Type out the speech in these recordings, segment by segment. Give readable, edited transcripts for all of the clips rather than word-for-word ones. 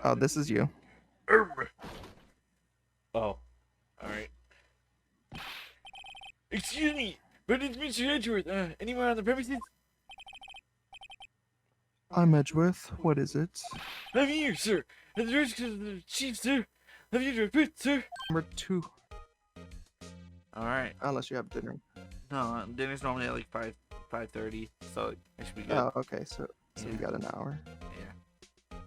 Oh, this is you. Oh, alright. Excuse me, but it's Mr. Edgeworth. Anyone on the premises? I'm Edgeworth. What is it? I'm here, sir. At the risk of the chief, sir. Have you report, sir? Number 2. Alright. Unless you have dinner. No, dinner's normally at like 5:30, so I should be good. Oh, okay. So Yeah. we got an hour. Yeah.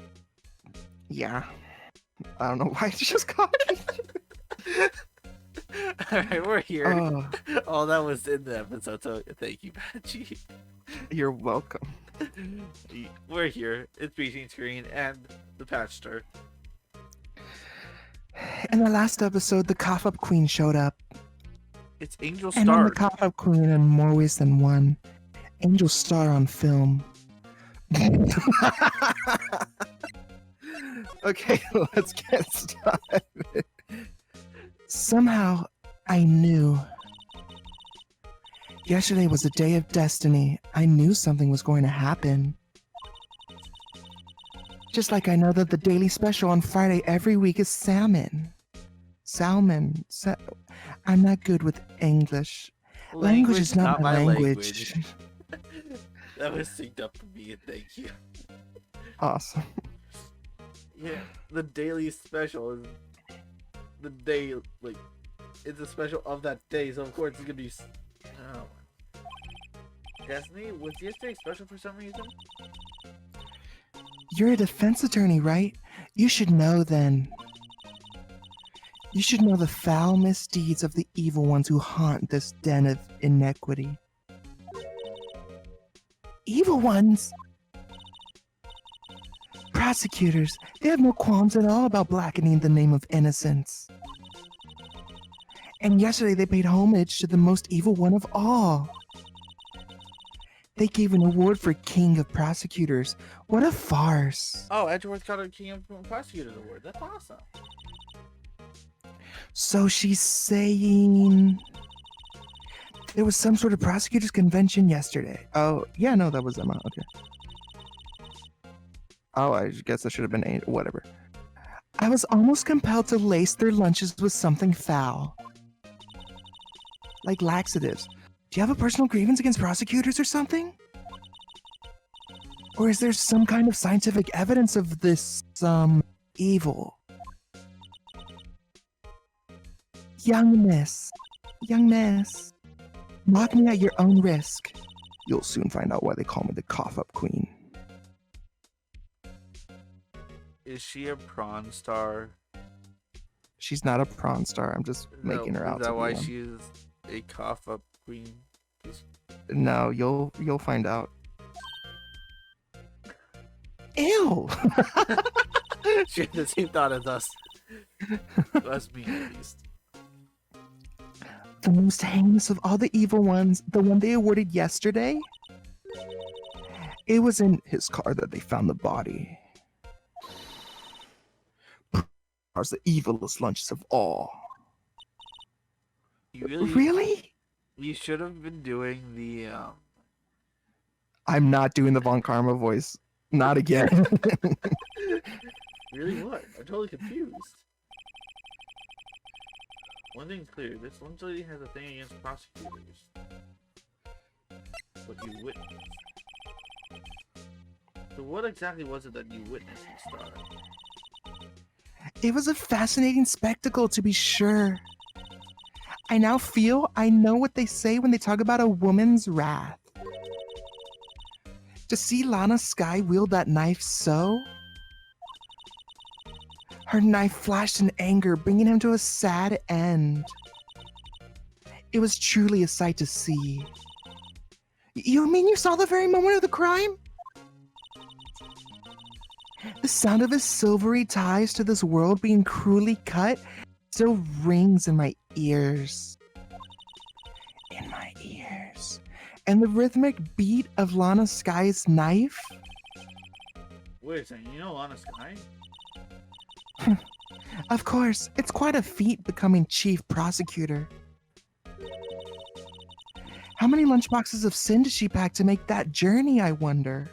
Yeah. I don't know why it just got me. Alright, we're here. Oh, Oh, that was in the episode, so thank you, Patchy. you're welcome. We're here. It's B-tean Screen and the Patch Star. In the last episode, the cough-up queen showed up. It's Angel And I'm Star. the cough-up queen in more ways than one. Angel Star on film. Okay, let's get started. Somehow, I knew. Yesterday was a day of destiny. I knew something was going to happen. Just like I know that the daily special on Friday every week is salmon. Salmon. I'm not good with English. Language is not my language. That was synced up for me, and thank you. Awesome. Yeah, the daily special is the day, like, it's a special of that day, so of course it's gonna be. Oh. Destiny, was yesterday special for some reason? You're a defense attorney, right? You should know then. You should know the foul misdeeds of the evil ones who haunt this den of inequity. Evil ones? Prosecutors, they have no qualms at all about blackening the name of innocence. And yesterday they paid homage to the most evil one of all. They gave an award for King of Prosecutors. What a farce. Oh, Edgeworth got a King of Prosecutors award. That's awesome. So she's saying there was some sort of prosecutors convention yesterday. Oh, yeah, no, that was Emma. Okay. Oh, I guess that should have been 8. Whatever. I was almost compelled to lace their lunches with something foul. Like laxatives. Do you have a personal grievance against prosecutors or something? Or is there some kind of scientific evidence of this, evil? Young miss, mock me at your own risk. You'll soon find out why they call me the cough-up queen. Is she a prawn star? She's not a prawn star. I'm just making her out to be one. Is that why she is a cough up queen? No, you'll find out. Ew! She had the same thought as us. Us being at least. The most heinous of all the evil ones, the one they awarded yesterday? It was in his car that they found the body. Are the evilest lunches of all. You Really? You should have been doing the I'm not doing the Von Karma voice. Not again. Really what? I'm totally confused. One thing's clear, this lunch lady has a thing against prosecutors. What you witnessed. So what exactly was it that you witnessed, Star? It was a fascinating spectacle, to be sure. I now feel I know what they say when they talk about a woman's wrath. To see Lana Skye wield that knife so? Her knife flashed in anger, bringing him to a sad end. It was truly a sight to see. You mean you saw the very moment of the crime? The sound of his silvery ties to this world being cruelly cut still rings in my ears. In my ears. And the rhythmic beat of Lana Skye's knife? Wait a second, you know Lana Skye? Of course, it's quite a feat becoming chief prosecutor. How many lunchboxes of sin does she pack to make that journey, I wonder?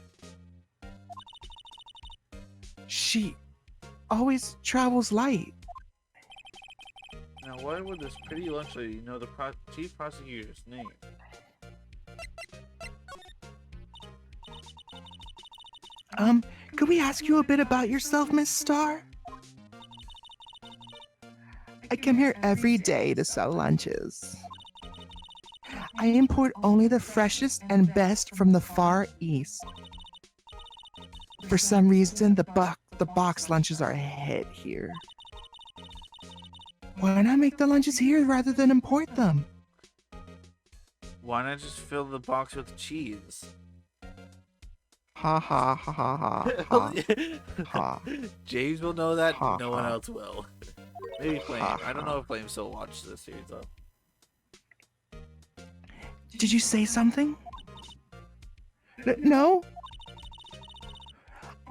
always travels light. Now, why would this pretty lunch lady know the chief prosecutor's name? Could we ask you a bit about yourself, Miss Star? I come here every day to sell lunches. I import only the freshest and best from the Far East. For some reason, the box lunches are a hit here. Why not make the lunches here rather than import them? Why not just fill the box with cheese? Ha ha ha ha ha ha. Ha. James will know that, Ha, no one ha. else will. Maybe Flame. Ha, I don't ha. know if Flame still watches this series though. Did you say something? No?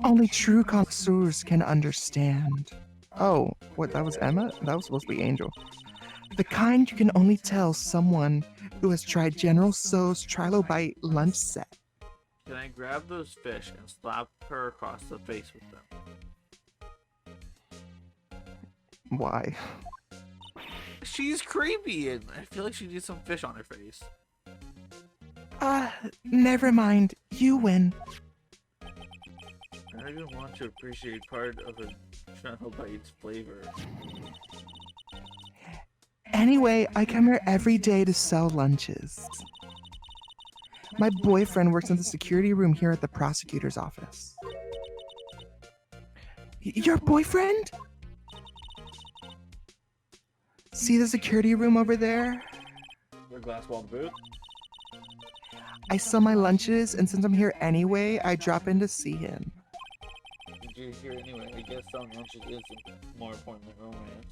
Only true connoisseurs can understand. Oh, what, that was Emma? That was supposed to be Angel. The kind you can only tell someone who has tried General Tso's Trilobite lunch set. Can I grab those fish and slap her across the face with them? Why? She's creepy and I feel like she needs some fish on her face. Never mind. You win. I even want to appreciate part of a Trilobite's flavor. Anyway, I come here every day to sell lunches. My boyfriend works in the security room here at the prosecutor's office. Your boyfriend? See the security room over there? The glass walled booth? I sell my lunches, and since I'm here anyway, I drop in to see him. Did you hear anyway? I guess selling lunches is more important than romance.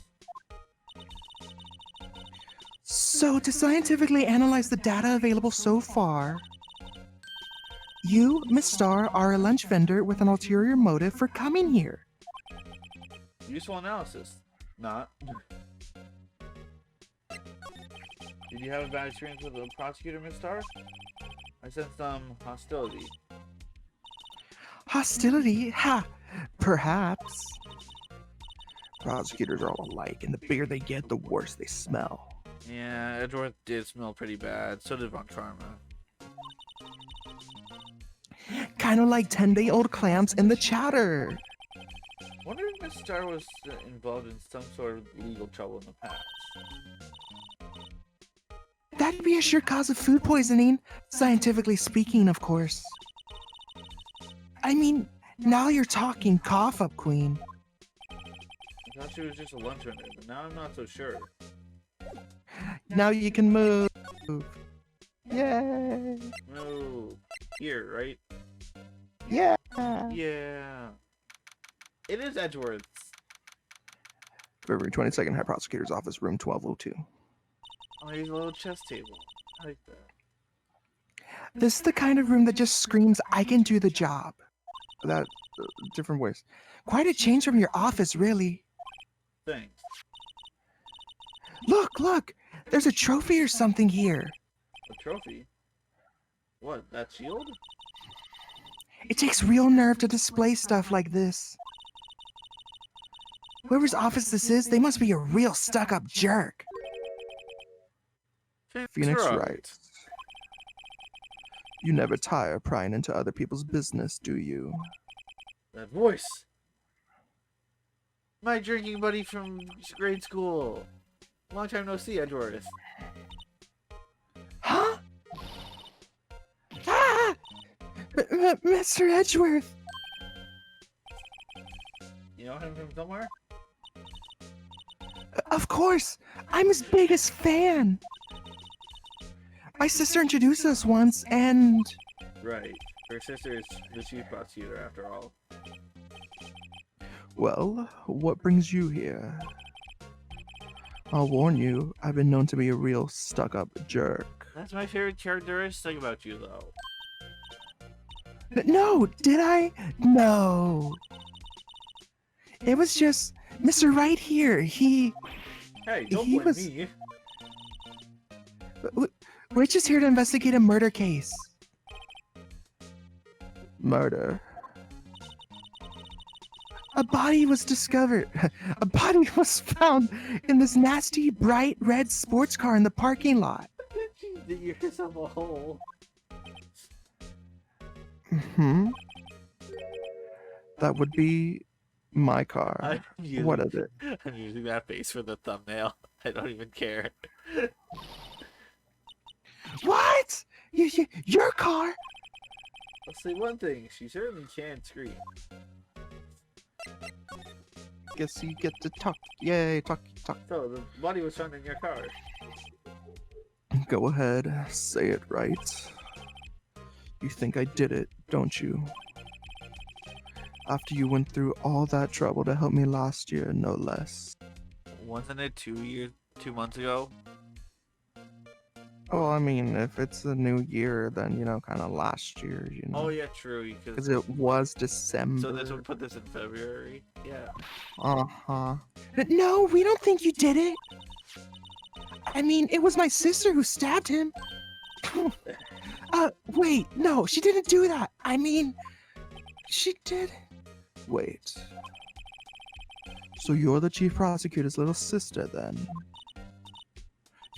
So, to scientifically analyze the data available so far, you, Miss Star, are a lunch vendor with an ulterior motive for coming here. Useful analysis. Not. Did you have a bad experience with the prosecutor, Miss Star? I sense some hostility. Hostility? Ha! Perhaps. Prosecutors are all alike, and the bigger they get, the worse they smell. Yeah, Edgeworth did smell pretty bad. So did Von Karma. Kind of like 10-day-old clams in the chowder. Wonder if Miss Star was involved in some sort of legal trouble in the past. That'd be a sure cause of food poisoning, scientifically speaking, of course. I mean, now you're talking, cough up, Queen. I thought she was just a lunch vendor, but now I'm not so sure. Now you can move. Yay! No. Here, right? Yeah! Yeah. It is Edgeworth's. February 22nd, High Prosecutor's Office, room 1202. Oh, he's a little chess table. I like that. This is the kind of room that just screams, I can do the job. That, different voice. Quite a change from your office, really. Thanks. Look! There's a trophy or something here. A trophy? What, that shield? It takes real nerve to display stuff like this. Whoever's office this is, they must be a real stuck-up jerk. Phoenix Wright. You never tire prying into other people's business, do you? That voice! My drinking buddy from grade school. Long time no see, Edgeworth. Huh? Ah! Mr. Edgeworth! You know him from somewhere? Of course! I'm his biggest fan! My sister introduced us once, and... Right. Her sister is the chief prosecutor, after all. Well, what brings you here? I'll warn you, I've been known to be a real stuck-up jerk. That's my favorite characteristic about you, though. No, did I? No. It was just Mr. Wright here. Hey, don't He blame was- me. We're just here to investigate a murder case. Murder? A body was discovered. A body was found in this nasty, bright red sports car in the parking lot. Jeez, the ears of a hole. Hmm? That would be my car. I'm What using, is it? I'm using that face for the thumbnail. I don't even care. What? Your car? I'll say one thing, she certainly can scream. Guess you get to talk. Yay, talk. So, the body was found in your car. Go ahead, say it right. You think I did it, don't you? After you went through all that trouble to help me last year, no less. Wasn't it 2 months ago? Oh, I mean, if it's a new year, then, kind of last year, Oh yeah, true. Because it was December. So this would put this in February? Yeah. Uh-huh. No, we don't think you did it. I mean, it was my sister who stabbed him. Wait, no, she didn't do that. I mean, she did. Wait. So you're the chief prosecutor's little sister, then?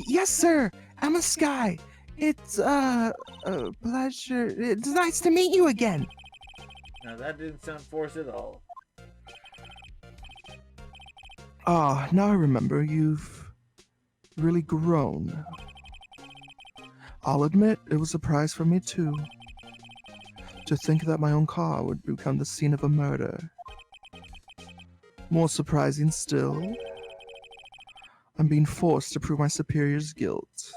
Yes, sir. Emma Sky. It's a pleasure. It's nice to meet you again. Now that didn't sound forced at all. Ah, now I remember. You've really grown. I'll admit, it was a surprise for me too. To think that my own car would become the scene of a murder. More surprising still, I'm being forced to prove my superior's guilt.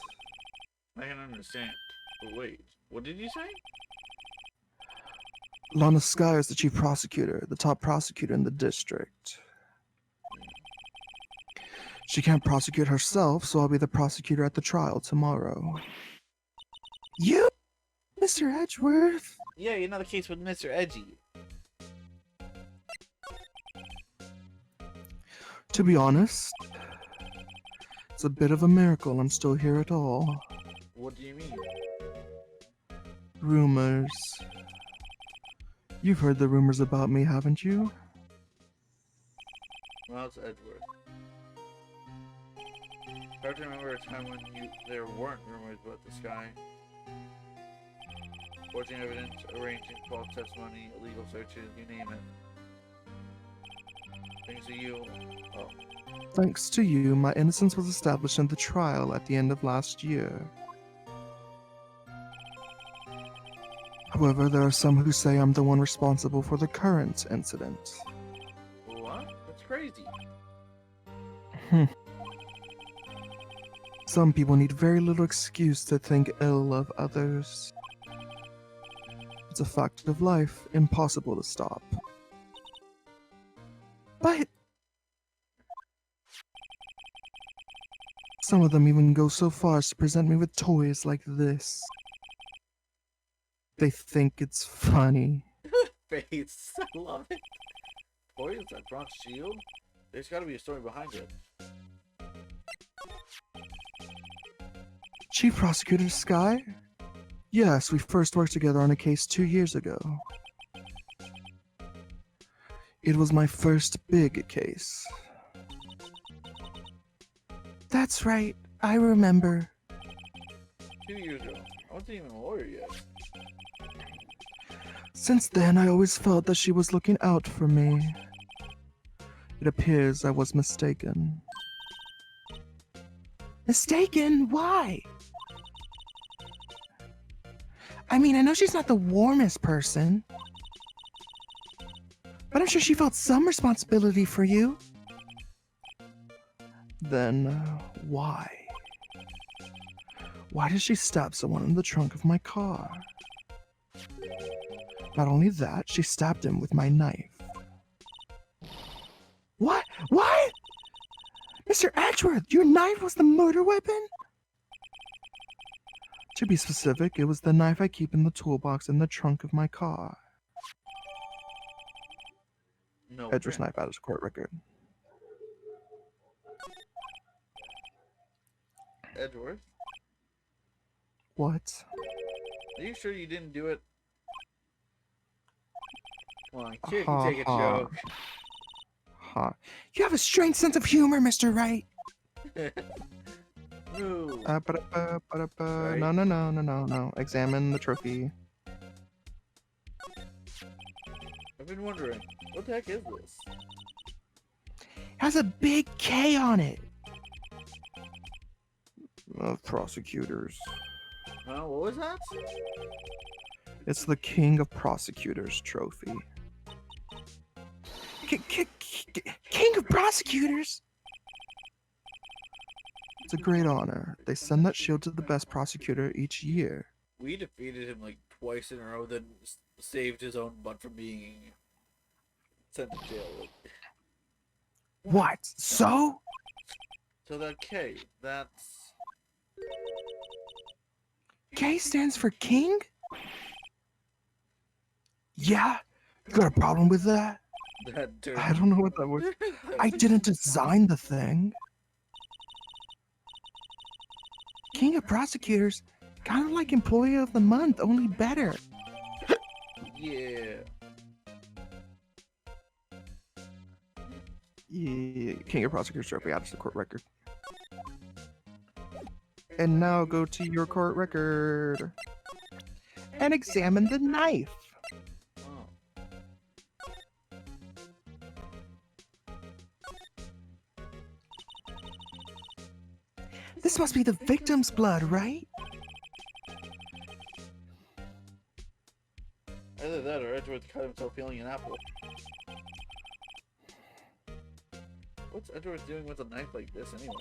I can understand. But wait, what did you say? Lana Sky is the chief prosecutor, the top prosecutor in the district. She can't prosecute herself, so I'll be the prosecutor at the trial tomorrow. You, Mr. Edgeworth? Yeah, you know the case with Mr. Edgy. To be honest, it's a bit of a miracle I'm still here at all. What do you mean? Rumors. You've heard the rumors about me, haven't you? Well, it's Edgeworth. Hard to remember a time when there weren't rumors about the sky. Forging evidence, arranging false testimony, illegal searches, you name it. Thanks to you. Oh. Thanks to you, my innocence was established in the trial at the end of last year. However, there are some who say I'm the one responsible for the current incident. What? That's crazy. Some people need very little excuse to think ill of others. It's a fact of life, impossible to stop. But some of them even go so far as to present me with toys like this. They think it's funny. Face. I love it. Boy, is that bronze shield? There's gotta be a story behind it. Chief Prosecutor Sky? Yes, we first worked together on a case 2 years ago. It was my first big case. That's right, I remember. 2 years ago. I wasn't even a lawyer yet. Since then, I always felt that she was looking out for me. It appears I was mistaken. Mistaken? Why? I mean, I know she's not the warmest person, but I'm sure she felt some responsibility for you. Then, why? Why did she stab someone in the trunk of my car? Not only that, she stabbed him with my knife. What? What? Mr. Edgeworth, your knife was the murder weapon? To be specific, it was the knife I keep in the toolbox in the trunk of my car. No. Edgeworth's knife out of his court record. Edgeworth? What? Are you sure you didn't do it? Come on, kid, you take a joke. Ha. You have a strange sense of humor, Mr. Wright. Ooh. Ba-da-ba. Right. No. Examine the trophy. I've been wondering, what the heck is this? Has a big K on it. Of prosecutors. What was that? It's the King of Prosecutors trophy. King of Prosecutors? It's a great honor. They send that shield to the best prosecutor each year. We defeated him like twice in a row, then saved his own butt from being sent to jail. What? So? So that K, that's... K stands for king? Yeah? You got a problem with that? that dirty... I don't know what that was. I didn't design the thing. King of Prosecutors, kind of like Employee of the Month, only better. Yeah. Yeah, King of Prosecutors trophy, add to the court record. And now go to your court record and examine the knife. Oh. This must be the victim's blood, right? Either that or Edgeworth cut himself peeling an apple. What's Edgeworth doing with a knife like this anyway?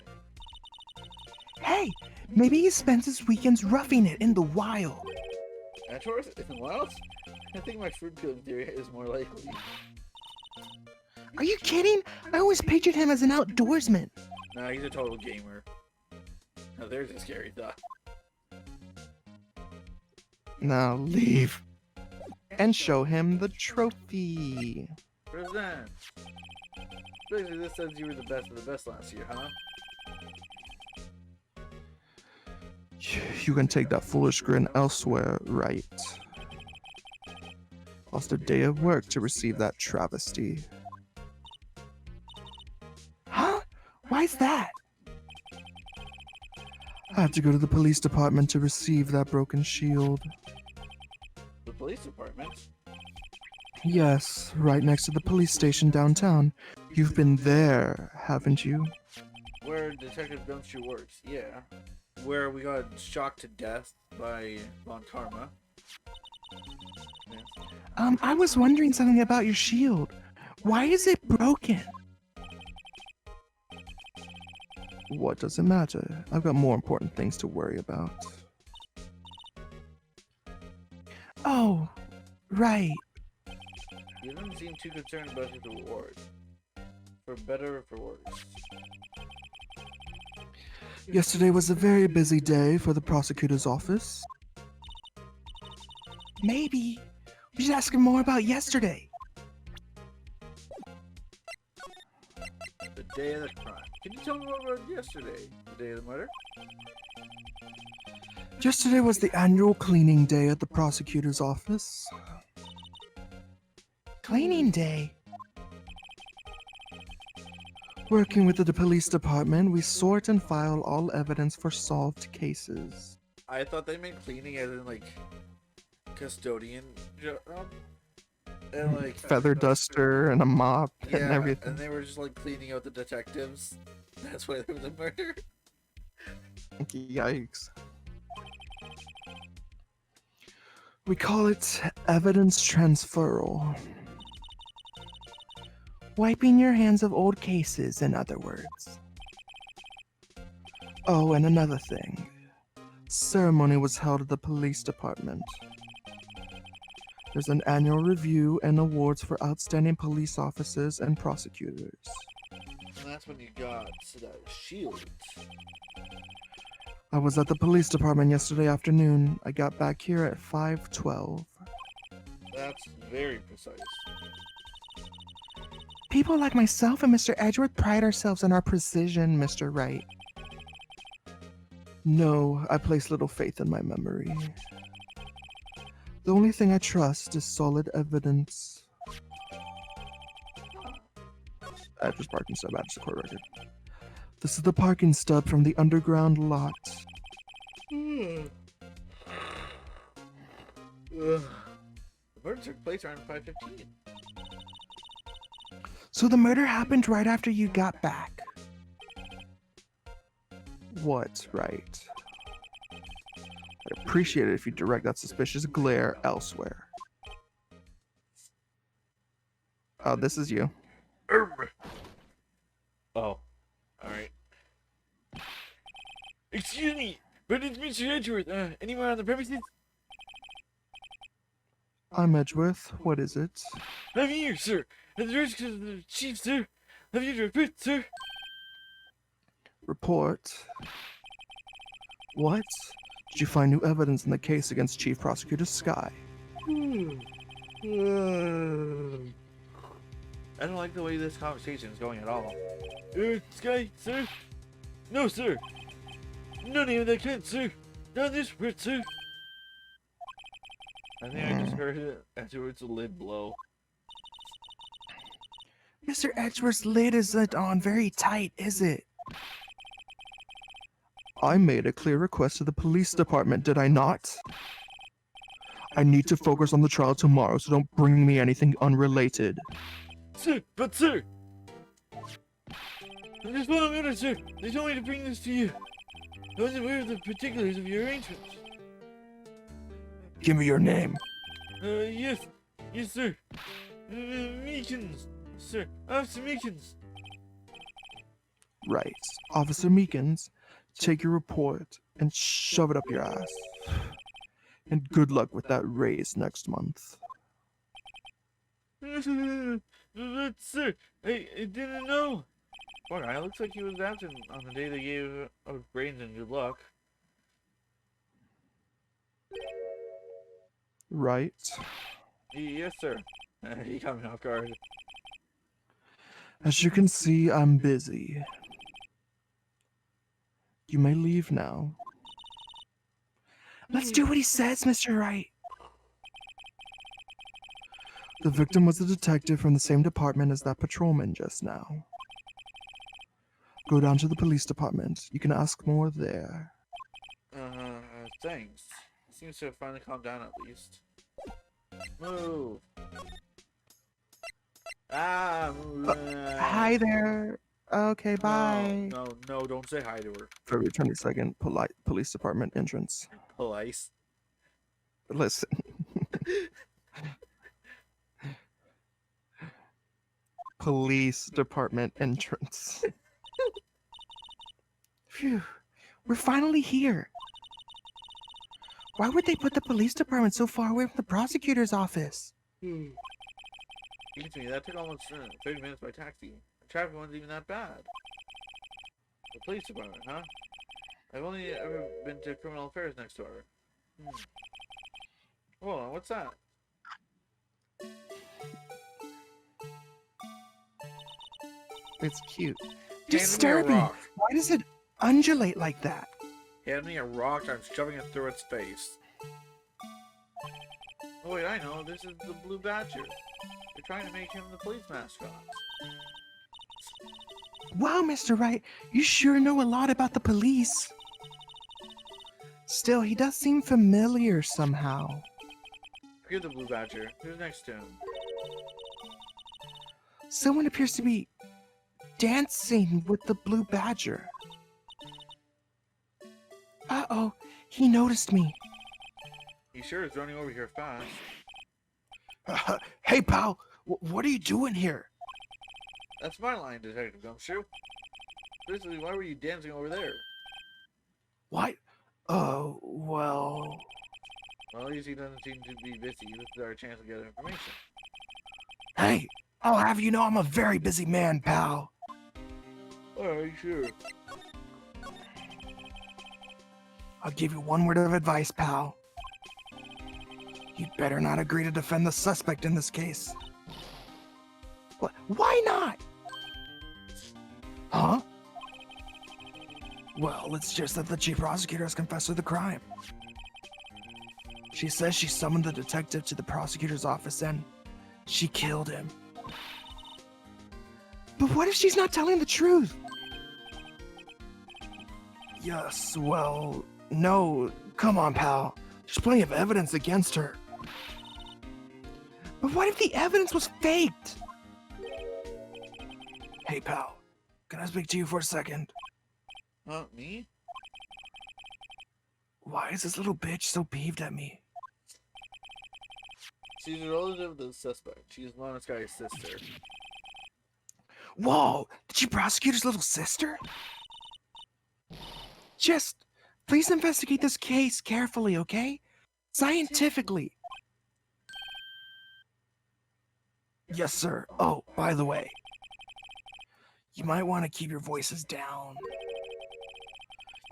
Hey, maybe he spends his weekends roughing it in the wild. Edgeworth? In the wild? I think my fruit peeling theory is more likely. Are you kidding? I always pictured him as an outdoorsman. Nah, he's a total gamer. Now there's a scary thought. Now leave. And show him the trophy. Present! Basically, this says you were the best of the best last year, huh? You can take that foolish grin elsewhere, right? Lost a day of work to receive that travesty. Huh? Why's that? I had to go to the police department to receive that broken shield. The police department? Yes, right next to the police station downtown. You've been there, haven't you? Where Detective Gumshoe works, yeah. Where we got shocked to death by Von Karma. Yeah. I was wondering something about your shield. Why is it broken? What does it matter? I've got more important things to worry about. Oh, right. You didn't seem too concerned about his reward. For better or for worse. Yesterday was a very busy day for the prosecutor's office. Maybe we should ask him more about yesterday. The day of the crime. Can you tell me what about yesterday? The day of the murder? Yesterday was the annual cleaning day at the prosecutor's office. Cleaning day? Working with the police department, we sort and file all evidence for solved cases. I thought they meant cleaning as in like custodian job. And like Feather duster and a mop and yeah, everything. and they were just like cleaning out the detectives. That's why there was a murder. Yikes. We call it evidence transferal. Wiping your hands of old cases, in other words. Oh, and another thing. Ceremony was held at the police department. There's an annual review and awards for outstanding police officers and prosecutors. And that's when you got that shield. I was at the police department yesterday afternoon. I got back here at 5:12. That's very precise. People like myself and Mr. Edgeworth pride ourselves on our precision, Mr. Wright. No, I place little faith in my memory. The only thing I trust is solid evidence. Edgeworth parking stub. Add to the court record. This is the parking stub from the underground lot. The murder took place around 5:15. So the murder happened right after you got back. What, right? I'd appreciate it if you direct that suspicious glare elsewhere. Oh, this is you. Oh, alright. Excuse me, but it's Mr. Edgeworth. Anyone on the premises? I'm Edgeworth. What is it? I'm here, sir. At the risk of the chief, sir. Have you to report, sir? Report. What? Did you find new evidence in the case against Chief Prosecutor Sky? I don't like the way this conversation is going at all. Sky, sir? No, sir. None of that kind, sir. Not this part, sir. I think I just heard it afterwards a lid blow. Mr. Edgeworth's lid isn't on very tight, is it? I made a clear request to the police department, did I not? I need to focus on the trial tomorrow, so don't bring me anything unrelated. Sir, but sir! I'm just following orders, sir. They told me to bring this to you. I wasn't aware of the particulars of your arrangements. Give me your name. Yes, sir. Meekins, sir. Officer Meekins. Right. Officer Meekins, take your report and shove it up your ass. And good luck with that raise next month. But sir, I didn't know. Poor guy, looks like he was absent on the day they gave out brains and good luck. Right. Yes, sir. He caught me off guard. As you can see, I'm busy. You may leave now. Let's do what he says, Mr. Wright. The victim was a detective from the same department as that patrolman just now. Go down to the police department. You can ask more there. Thanks. Seems to have finally calmed down at least. Move. Hi there. Okay, bye. No, don't say hi to her. February 22nd, police department entrance. Police. Listen. Police department entrance. Phew. We're finally here. Why would they put the police department so far away from the prosecutor's office? Beats me, that took almost 30 minutes by taxi. The traffic wasn't even that bad. The police department, huh? I've only ever been to criminal affairs next door. Hold on, what's that? It's cute. Hand me a Disturbing. rock. Why does it undulate like that? Hand me a rock, I'm shoving it through its face. Oh wait, I know, this is the Blue Badger. They're trying to make him the police mascot. Wow, Mr. Wright, you sure know a lot about the police. Still, he does seem familiar somehow. Forget the Blue Badger. Who's next to him? Someone appears to be dancing with the Blue Badger. Uh-oh, he noticed me. He sure is running over here fast. Hey, pal, what are you doing here? That's my line, Detective Gumshoe. Basically, why were you dancing over there? What? Oh, well... Well, at least he doesn't seem to be busy. This is our chance to get information. Hey, I'll have you know I'm a very busy man, pal. Alright, sure. I'll give you one word of advice, pal. You'd better not agree to defend the suspect in this case. What? Why not? Huh? Well, it's just that the chief prosecutor has confessed to the crime. She says she summoned the detective to the prosecutor's office and she killed him. But But what if she's not telling the truth? Yes, well, no. Come on, pal. There's plenty of evidence against her. But what if the evidence was faked? Hey, pal. Can I speak to you for a second? Me? Why is this little bitch so peeved at me? She's a relative of the suspect. She's Lana's guy's sister. Whoa! Did she prosecute his little sister? Just, please investigate this case carefully, okay? Scientifically. Yes, sir. Oh, by the way, you might want to keep your voices down.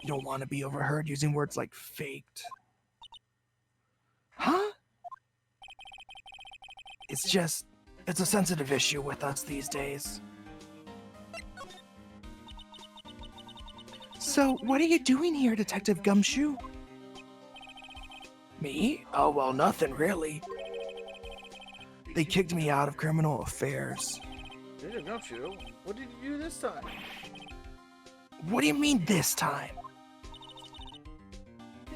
You don't want to be overheard using words like faked. Huh? It's a sensitive issue with us these days. So, what are you doing here, Detective Gumshoe? Me? Oh, well, nothing really. They kicked me out of criminal affairs. Detective Gumshoe? What did you do this time? What do you mean this time?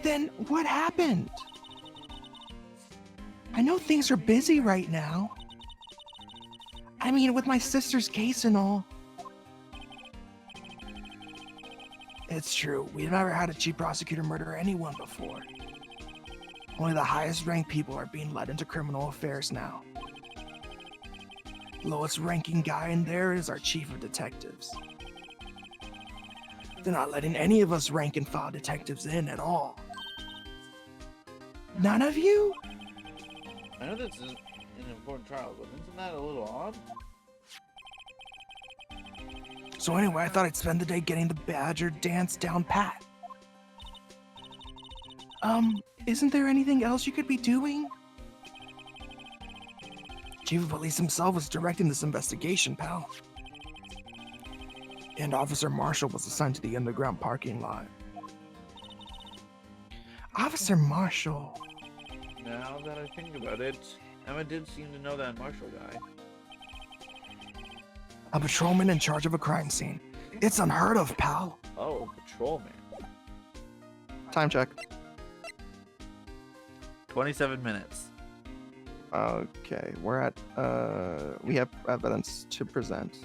Then what happened? I know things are busy right now. I mean, with my sister's case and all. It's true, we've never had a chief prosecutor murder anyone before. Only the highest ranked people are being led into criminal affairs now. The lowest ranking guy in there is our chief of detectives. They're not letting any of us rank and file detectives in at all. None of you? I know this is an important trial, but isn't that a little odd? So anyway, I thought I'd spend the day getting the Badger dance down pat. Isn't there anything else you could be doing? Chief of Police himself was directing this investigation, pal. And Officer Marshall was assigned to the underground parking lot. Officer Marshall. Now that I think about it, Emma did seem to know that Marshall guy. A patrolman in charge of a crime scene. It's unheard of, pal. Oh, patrolman. Time check. 27 minutes. Okay, we're at, we have evidence to present.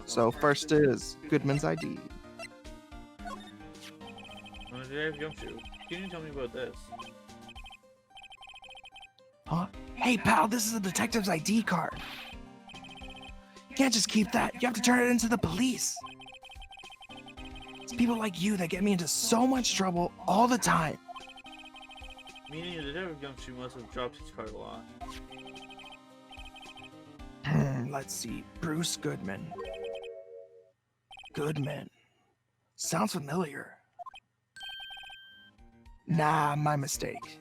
So first is Goodman's ID. Detective Gumshoe, can you tell me about this? Huh? Hey, pal, this is a detective's ID card. You can't just keep that. You have to turn it into the police. It's people like you that get me into so much trouble all the time. Meaning Detective Gumshoe must have dropped his card a lot. Let's see. Bruce Goodman. Goodman. Sounds familiar. Nah, my mistake.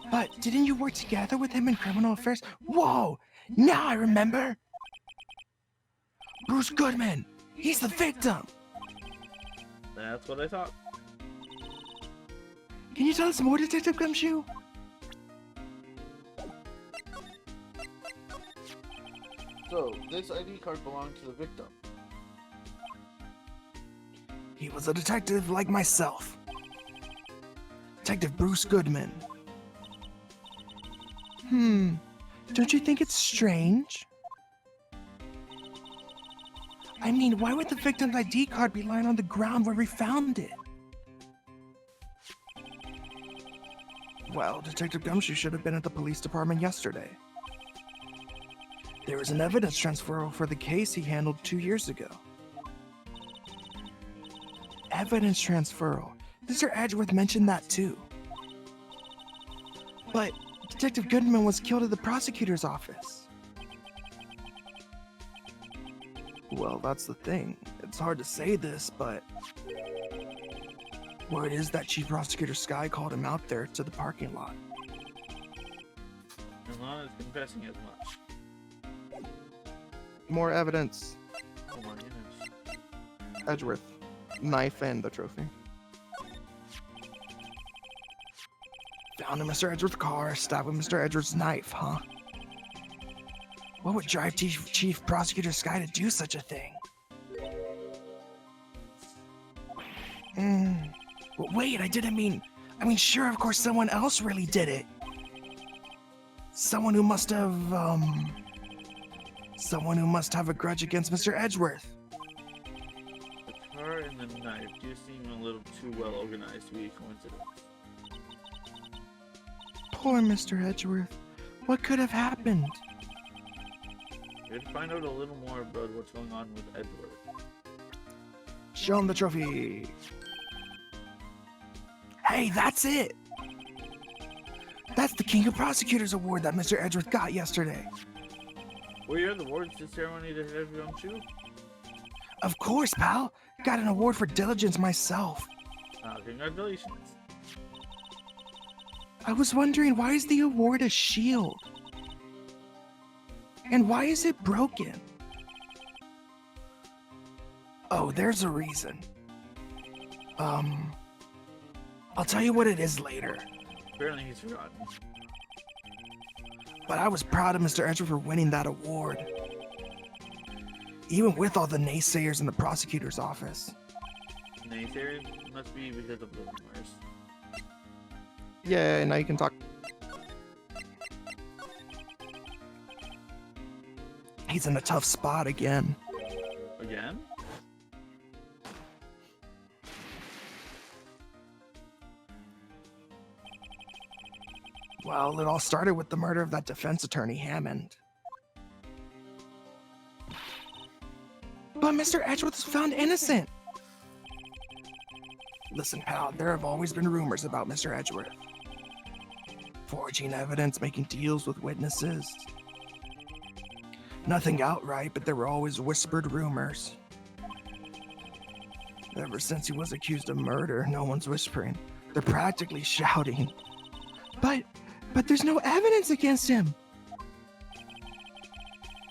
But didn't you work together with him in criminal affairs? Whoa! Now I remember! Bruce Goodman! He's the victim! That's what I thought. Can you tell us more, Detective Gumshoe? So, this ID card belonged to the victim. He was a detective like myself. Detective Bruce Goodman. Don't you think it's strange? I mean, why would the victim's ID card be lying on the ground where we found it? Well, Detective Gumshoe should have been at the police department yesterday. There was an evidence transfer for the case he handled 2 years ago. Evidence transferal. Mr. Edgeworth mentioned that too. But Detective Goodman was killed at the prosecutor's office. Well, that's the thing. It's hard to say this, but word is that Chief Prosecutor Sky called him out there to the parking lot. And Lana's confessing as much. More evidence. Oh my goodness. Edgeworth. Knife and the trophy. Found in Mr. Edgeworth's car, stabbed with Mr. Edgeworth's knife, huh? What would drive Chief Prosecutor Sky to do such a thing? Well, wait, I mean, sure, of course, someone else really did it. Someone who must have a grudge against Mr. Edgeworth. The car and the knife do seem a little too well organized to be a coincidence. Poor Mr. Edgeworth. What could have happened? We have to find out a little more about what's going on with Edgeworth. Show him the trophy. Hey, that's it. That's the King of Prosecutors Award that Mr. Edgeworth got yesterday. Were you at the awards ceremony to have you on too? Of course, pal. Got an award for diligence myself. Congratulations. I was wondering, why is the award a shield? And why is it broken? Oh, there's a reason. I'll tell you what it is later. Apparently he's forgotten. But I was proud of Mr. Edgeworth for winning that award. Even with all the naysayers in the prosecutor's office. Naysayers must be because of the rumors. Yeah, now you can talk. He's in a tough spot again. Again? Well, it all started with the murder of that defense attorney, Hammond. But Mr. Edgeworth was found innocent. Listen, pal, there have always been rumors about Mr. Edgeworth. Forging evidence, making deals with witnesses. Nothing outright, but there were always whispered rumors. Ever since he was accused of murder, no one's whispering. They're practically shouting. But there's no evidence against him.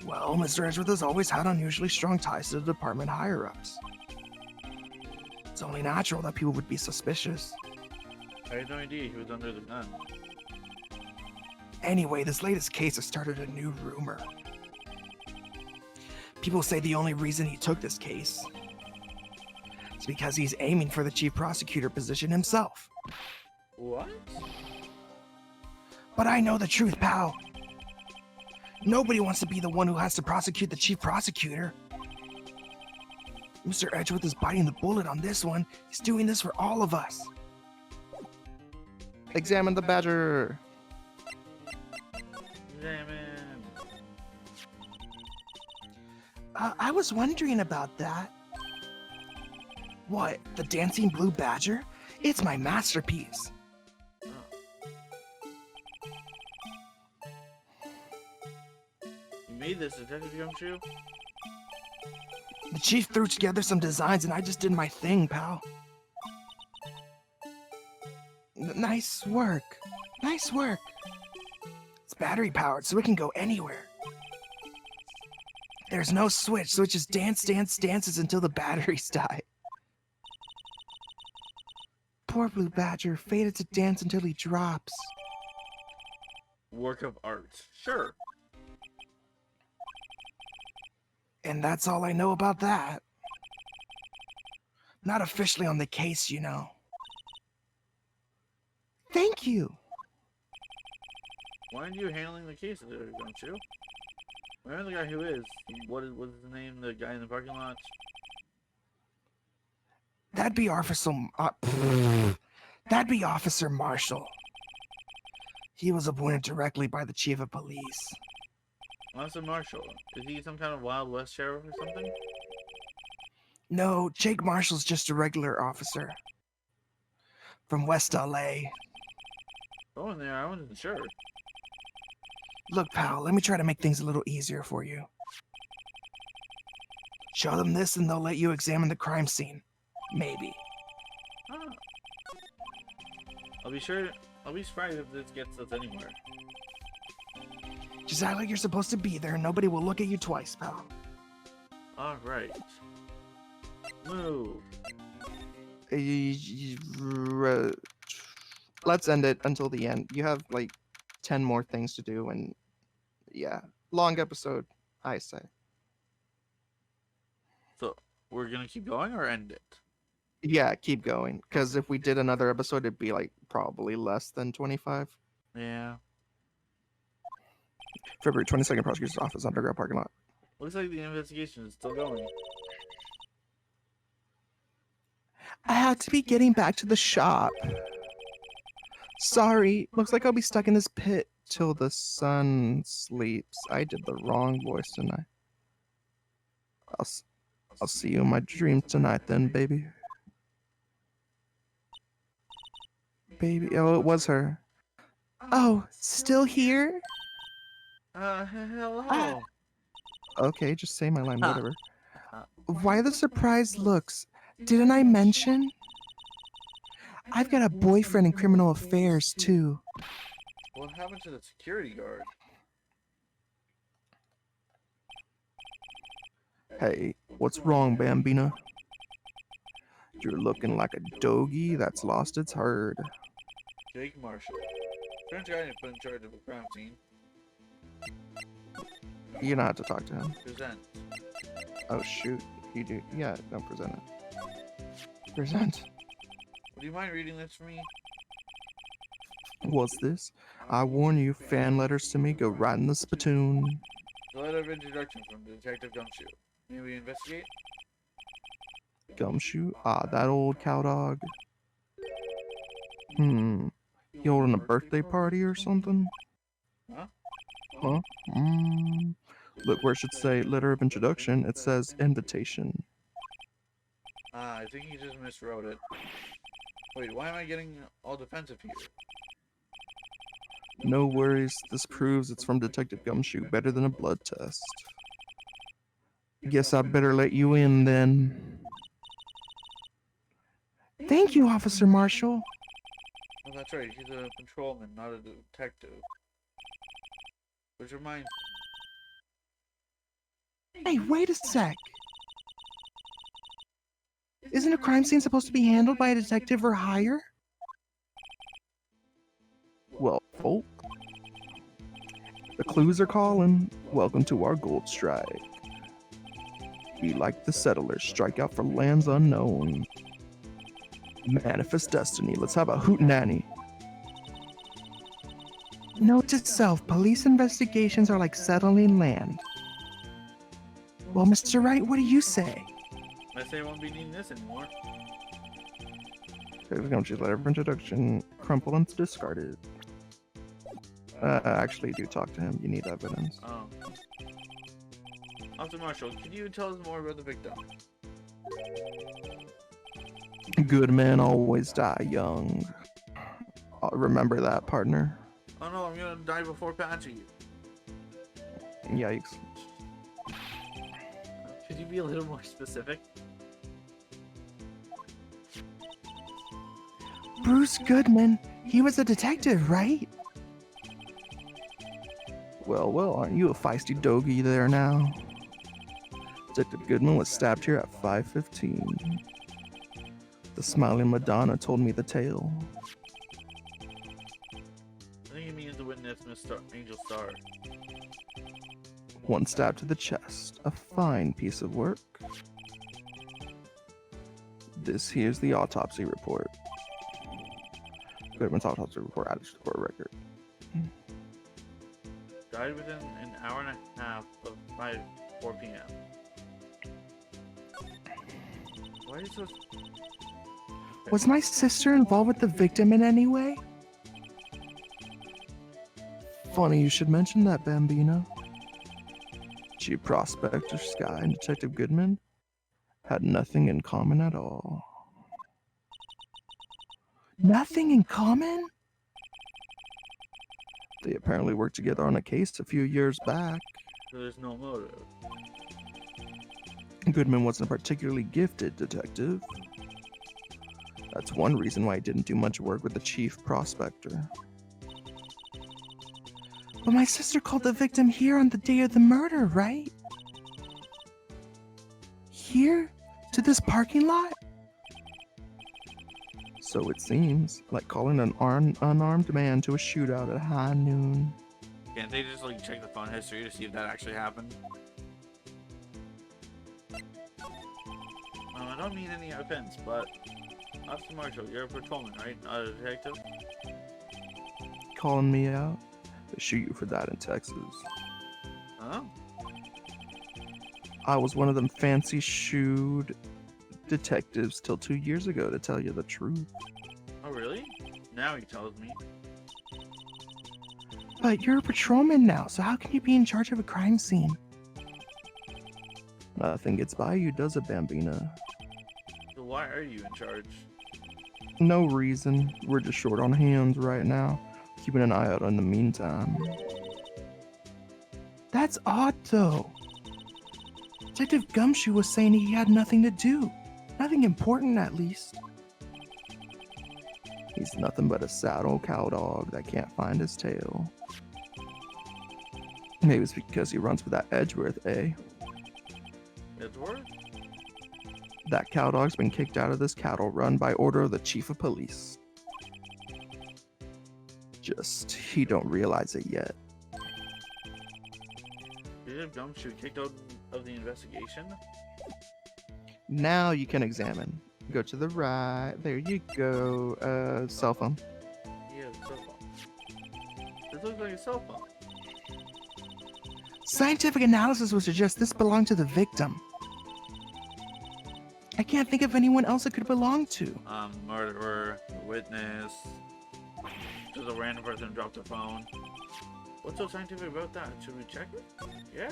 Well, Mr. Edgeworth has always had unusually strong ties to the department higher-ups. It's only natural that people would be suspicious. I had no idea he was under the gun. Anyway, this latest case has started a new rumor. People say the only reason he took this case is because he's aiming for the chief prosecutor position himself. What? But I know the truth, pal. Nobody wants to be the one who has to prosecute the chief prosecutor. Mr. Edgeworth is biting the bullet on this one. He's doing this for all of us. Examine the badger. Examine. I was wondering about that. What, the dancing blue badger? It's my masterpiece. You made this, Detective Youngshu? The chief threw together some designs and I just did my thing, pal. Nice work. Nice work. It's battery powered, so it can go anywhere. There's no switch, so it just dances until the batteries die. Poor blue badger, fated to dance until he drops. Work of art. Sure. And that's all I know about that. Not officially on the case, you know. Thank you. Why aren't you handling the case, don't you? Remember the guy who is? What's his name? The guy in the parking lot? That'd be Officer Marshall. He was appointed directly by the chief of police. Officer Marshall. Is he some kind of Wild West sheriff or something? No, Jake Marshall's just a regular officer. From West LA. Oh, in there, I wasn't sure. Look, pal, let me try to make things a little easier for you. Show them this and they'll let you examine the crime scene. Maybe. Ah. I'll be surprised if this gets us anywhere. Just act like you're supposed to be there and nobody will look at you twice, pal. Alright. Move. Let's end it until the end. You have like 10 more things to do and yeah. Long episode, I say. So we're gonna keep going or end it? Yeah, keep going. Because if we did another episode, it'd be like probably less than 25. Yeah. February 22nd, prosecutor's office, underground parking lot. Looks like the investigation is still going. I have to be getting back to the shop. Sorry, looks like I'll be stuck in this pit till the sun sleeps. I did the wrong voice tonight. I'll see you in my dreams tonight then, baby. Baby, oh, it was her. Oh, still here? Hello. Okay, just say my line, Huh. whatever. Why the surprised looks? Didn't I mention? I've got a boyfriend in criminal affairs, too. What happened to the security guard? Hey, what's wrong, Bambina? You're looking like a doggy that's lost its herd. Jake Marshall. Turns guy put in charge of a crime scene. You don't have to talk to him. Present. Oh, shoot. You do. Yeah, don't present it. Present. Would you mind reading this for me? What's this? I warn you, fan letters to me go right in the spittoon. The letter of introduction from Detective Gumshoe. May we investigate? Gumshoe? Ah, that old cowdog. He holding a birthday party or something? Huh? Huh? Look where it should say letter of introduction. It says invitation. Ah, I think he just miswrote it. Wait, why am I getting all defensive here? No worries. This proves it's from Detective Gumshoe. Better than a blood test. Guess I better let you in then. Thank you, Officer Marshall. Oh, that's right. He's a patrolman, not a detective. Which reminds Hey, wait a sec. Isn't a crime scene supposed to be handled by a detective or higher? Well, folk, the clues are calling. Welcome to our gold strike. Be like the settlers, strike out for lands unknown. Manifest destiny. Let's have a hootenanny. Note to self, police investigations are like settling land. Well, Mr. Wright, what do you say? I say I won't be needing this anymore. Gumshoe's letter of introduction, crumpled and discarded. Actually, do talk to him. You need evidence. Oh. Officer Marshall, can you tell us more about the victim? Good men always die young. Remember that, partner. Oh no, I'm gonna die before Patchy. Yikes. Could you be a little more specific? Bruce Goodman. He was a detective, right? Well, aren't you a feisty doggy there now? Detective Goodman was stabbed here at 5:15. The smiling Madonna told me the tale. I think he means the witness, Mr. Angel Star. One stab to the chest. A fine piece of work. This here's the autopsy report. Goodman's autopsy report added to the court record. Died within an hour and a half of 4 p.m. Why are you so... Was my sister involved with the victim in any way? Funny you should mention that, Bambino. Chief Prospector Sky and Detective Goodman had nothing in common at all. Nothing in common? They apparently worked together on a case a few years back. So there's no motive. Goodman wasn't a particularly gifted detective. That's one reason why he didn't do much work with the chief prospector. But my sister called the victim here on the day of the murder, right? Here? To this parking lot? So it seems, like calling an unarmed man to a shootout at high noon. Can't they just like check the phone history to see if that actually happened? I don't mean any offense, but Officer Marshall, you're a patrolman, right? Not a detective? Calling me out? They shoot you for that in Texas. Huh? I was one of them fancy shoed detectives till 2 years ago, to tell you the truth. Oh, really? Now he tells me. But you're a patrolman now, so how can you be in charge of a crime scene? Nothing gets by you, does it, Bambina? So why are you in charge? No reason. We're just short on hands right now. Keeping an eye out in the meantime. That's odd, though. Detective Gumshoe was saying he had nothing to do. Nothing important, at least. He's nothing but a sad old cowdog that can't find his tail. Maybe it's because he runs with that Edgeworth, eh? Edgeworth? That cowdog's been kicked out of this cattle run by order of the chief of police. Just, he don't realize it yet. Did Gumshoe kicked out of the investigation? Now you can examine. Go to the right. There you go. Cell phone. Yeah, cell phone. This looks like a cell phone. Scientific analysis would suggest this belonged to the victim. I can't think of anyone else it could belong to. Murderer, witness, just a random person dropped their phone. What's so scientific about that? Should we check it? Yeah?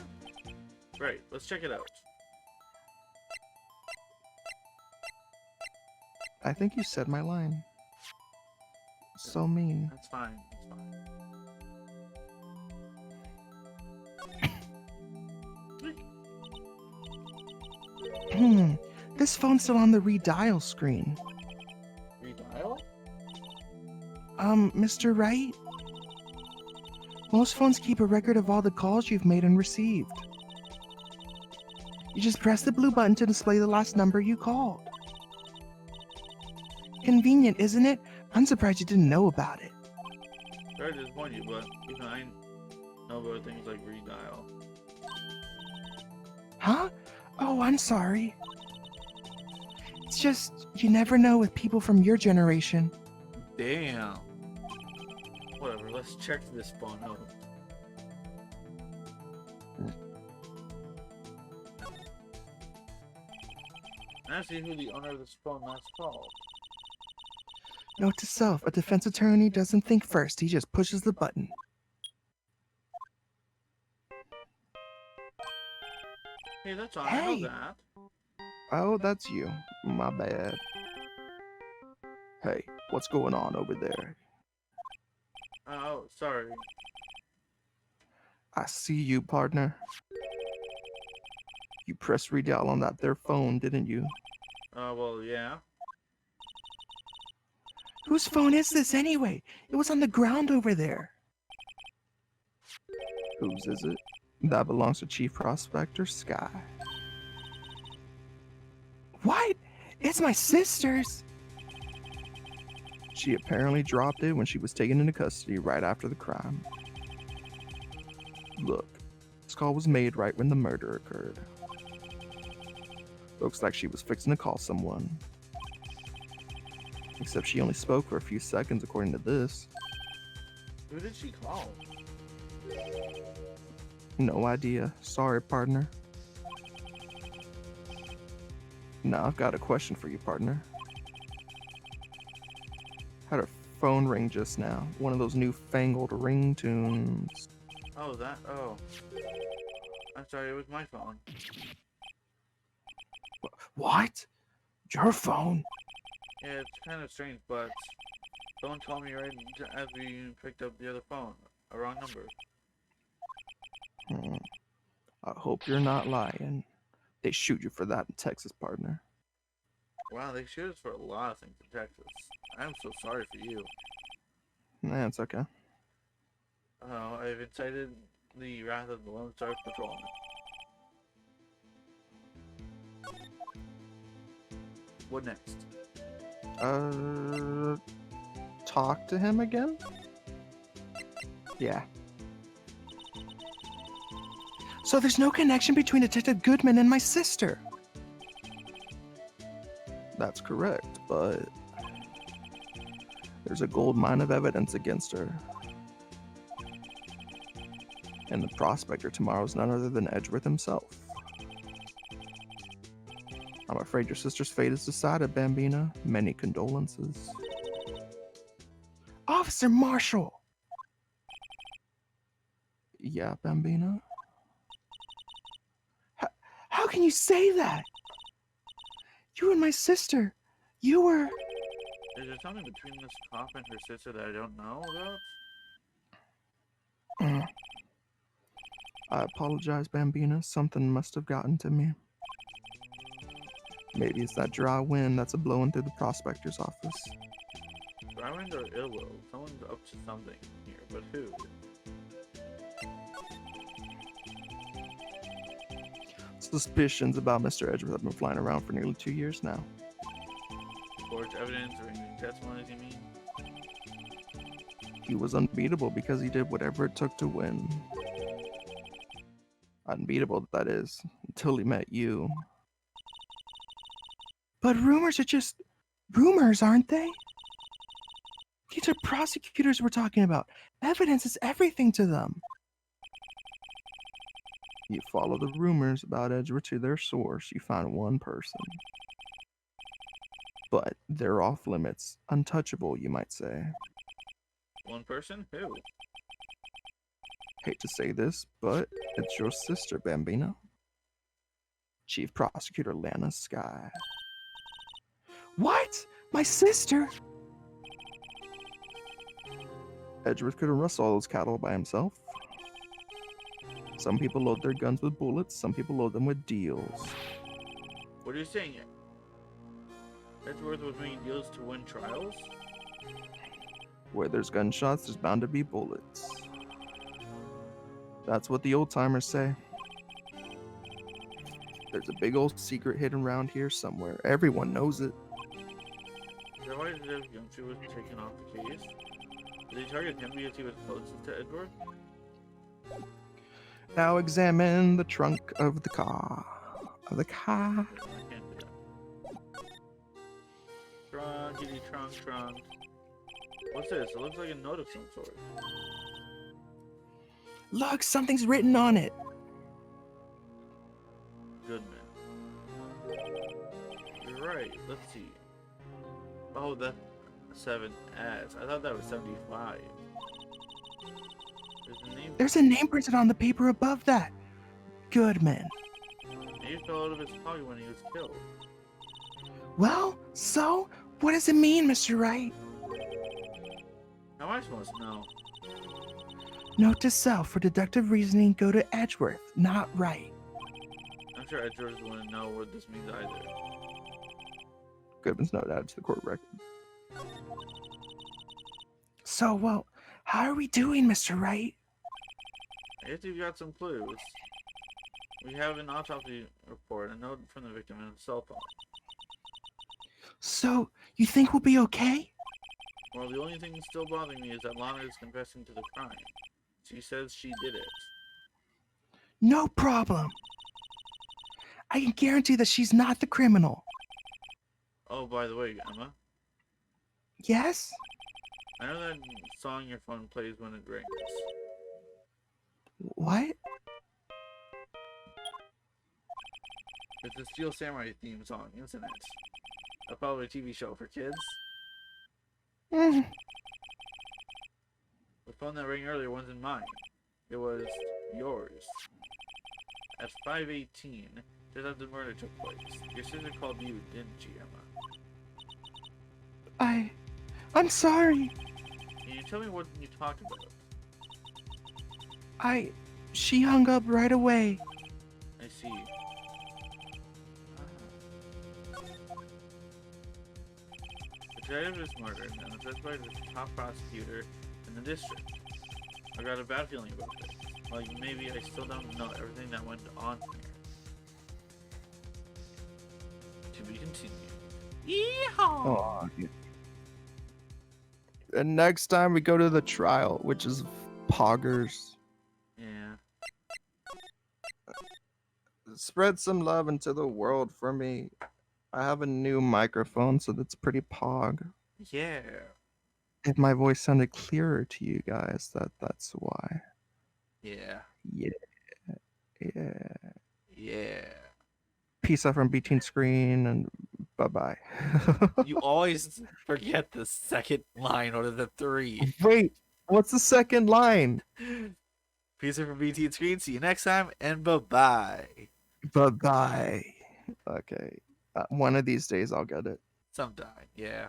Right, let's check it out. I think you said my line. So mean. That's fine, that's fine. This phone's still on the redial screen. Redial? Mr. Wright? Most phones keep a record of all the calls you've made and received. You just press the blue button to display the last number you called. Convenient, isn't it? I'm surprised you didn't know about it. Sorry to disappoint you, but even I know about things like redial. Huh? Oh, I'm sorry. It's just, you never know with people from your generation. Damn. Whatever, let's check this phone out. I see who the owner of this phone last called. Note to self, a defense attorney doesn't think first, he just pushes the button. Hey, that's all. I Hey. know that. Oh, that's you. My bad. Hey, what's going on over there? Oh, sorry. I see you, partner. You pressed redial on that there phone, didn't you? Well, yeah. Whose phone is this anyway? It was on the ground over there. Whose is it? That belongs to Chief Prospector Sky. What? It's my sister's! She apparently dropped it when she was taken into custody right after the crime. Look, this call was made right when the murder occurred. Looks like she was fixing to call someone. Except she only spoke for a few seconds according to this. Who did she call? No idea. Sorry, partner. Now I've got a question for you, partner. Had her phone ring just now. One of those newfangled ringtones. Oh, that. Oh. I'm sorry, it was my phone. What? Your phone? Yeah, it's kind of strange, but someone called me right as we picked up the other phone. A wrong number. I hope you're not lying. They shoot you for that in Texas, partner. Wow, they shoot us for a lot of things in Texas. I'm so sorry for you. Nah, it's okay. I've incited the wrath of the Lone Star Patrolman. What next? Talk to him again? Yeah. So there's no connection between Detective Goodman and my sister. That's correct, but there's a gold mine of evidence against her. And the prospector tomorrow is none other than Edgeworth himself. I'm afraid your sister's fate is decided, Bambina. Many condolences. Officer Marshall! Yeah, Bambina? How can you say that? You and my sister, you were... Is there something between this cop and her sister that I don't know about? I apologize, Bambina. Something must have gotten to me. Maybe it's that dry wind that's a-blowing through the prospector's office. Dry wind or ill will? Someone's up to something here, but who? Suspicions about Mr. Edgeworth have been flying around for nearly 2 years now. Forged evidence or anything testimonies, you mean? He was unbeatable because he did whatever it took to win. Unbeatable, that is, until he met you. But rumors are just rumors, aren't they? These are prosecutors we're talking about. Evidence is everything to them. You follow the rumors about Edgeworth to their source, you find one person. But they're off limits, untouchable, you might say. One person? Who? Hate to say this, but it's your sister, Bambina. Chief Prosecutor Lana Sky. What? My sister? Edgeworth couldn't rustle all those cattle by himself. Some people load their guns with bullets, some people load them with deals. What are you saying? Edgeworth was making deals to win trials? Where there's gunshots, there's bound to be bullets. That's what the old timers say. There's a big old secret hidden around here somewhere. Everyone knows it. Is that why the youngster was taken off the case? Did they target him because he was closest to Edgeworth? Now examine the trunk of the car. Of the car. I can't do that. Trunkity trunk trunk. What's this? It looks like a note of some sort. Look, something's written on it. Goodman. You're right. Let's see. Oh, that's 7S. I thought that was 75. There's a name printed on the paper above that. Goodman. He fell out of his pocket when he was killed. Well, so? What does it mean, Mr. Wright? How am I supposed to know? Note to self, for deductive reasoning, go to Edgeworth, not Wright. I'm sure Edgeworth wouldn't know what this means either. Goodman's note added to the court record. So, well, how are we doing, Mr. Wright? I guess you've got some clues. We have an autopsy report, a note from the victim, and a cell phone. So, you think we'll be okay? Well, the only thing still bothering me is that Lana is confessing to the crime. She says she did it. No problem. I can guarantee that she's not the criminal. Oh, by the way, Emma, Yes? I know that song your phone plays when it rings. What? It's the Steel Samurai theme song, isn't it? A probably TV show for kids. Mm. The phone that rang earlier wasn't mine. It was yours. At 5:18, just after the murder took place, your sister called you, didn't she, Emma? I'm sorry. Can you tell me what you talked about? She hung up right away. I see. The detective is murdered, and the suspect is the top prosecutor in the district. I got a bad feeling about this. Like, maybe I still don't know everything that went on here. To be continued. Yeehaw! Oh, yeah. And next time we go to the trial, which is poggers. Yeah. spread some love into the world for me. I have a new microphone, so that's pretty pog. Yeah. If my voice sounded clearer to you guys, that's why. Yeah. Yeah. Yeah. Yeah. Peace out from B-tean screen and bye-bye. You always forget the second line or the 3. Wait, what's the second line? Peace out from B-tean screen. See you next time, and bye-bye. Bye-bye. Okay. One of these days I'll get it. Sometime, yeah.